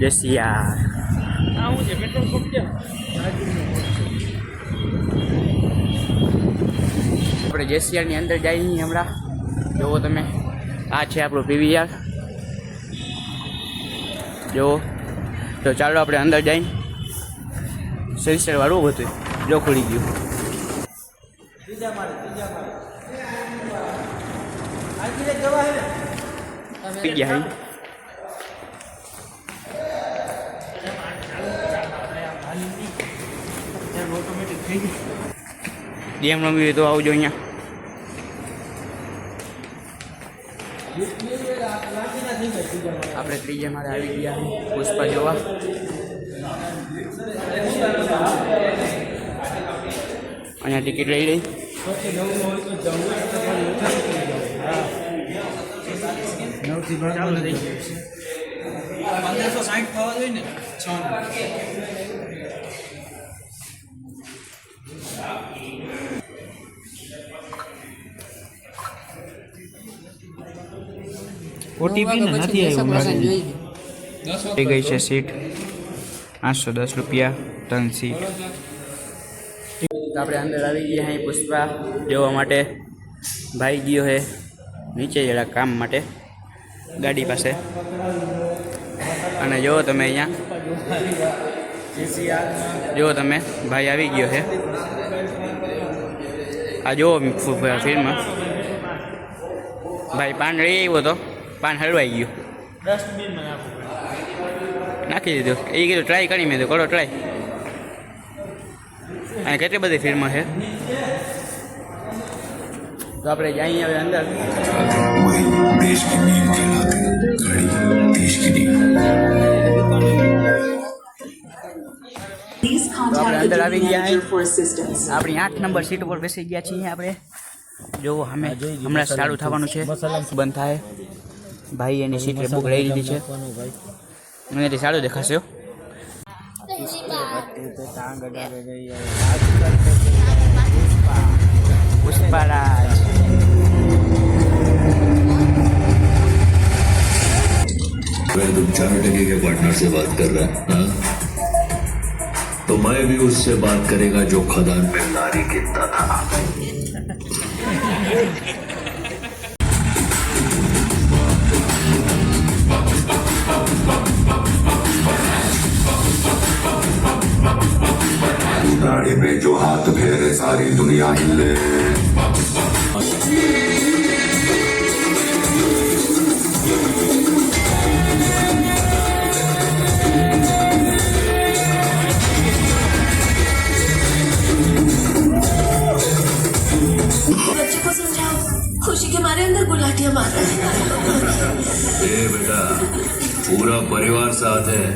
જેસિયા આપણે જેસિયાની અંદર જઈએ હમણાં. જુઓ તમે, આ છે આપણું પીવીઆર. જુઓ તો ચાલો આપણે અંદર જઈને સરીસર વાળું બધું જો ખુલી ગયું. પી ગયા ગેમ રમવી તો આવજો અહીંયા. આપણે ત્રીજા માળે આવી ગયા પુષ્પા જોવા. અહીંયા ટિકિટ લઈ લઈ. ઓટીપી ને નથી આવ્યું. થઈ ગઈ છે સીટ 810 રૂપિયા 3 સીટ. આપણે અંદર આવી ગયા અહીં પુષ્પા જોવા માટે. ભાઈ ગયો હે નીચે જરા કામ માટે ગાડી પાસે. અને જુઓ તમે અહીંયા, જુઓ તમે ભાઈ આવી ગયો છે. આ જુઓ ફિલ્મ ભાઈ પાન લઈ આવ્યો તો પાન હલવાઈ ગયું. નાખી દીધું. એ કીધું ટ્રાય કરી. મેં તો કરો ટ્રાય. અને કેટલી બધી ફિલ્મો છે. તો આપણે જઈએ હવે અંદર. આપણે અંદર આવી ગયા. આપણી 8 નંબર સીટ ઉપર બેસી ગયા છીએ આપણે. જો અમે હમણાં ચાલુ થવાનું છે, બંધ થાય. ભાઈ એની સીટ બુક લઈ લીધી છે. મને સારું દેખાશે. પુષ્પારાજ तुम 4 टके के पार्टनर से बात कर रहा है तो मैं भी उससे बात करेगा जो खदान पे नारी गिनता था. नाड़ी में जो हाथ फेरे सारी दुनिया हिले. बच्चे को समझाओ, खुशी के मारे अंदर गुलाटियां मार रहे हैं. बेटा पूरा परिवार साथ है.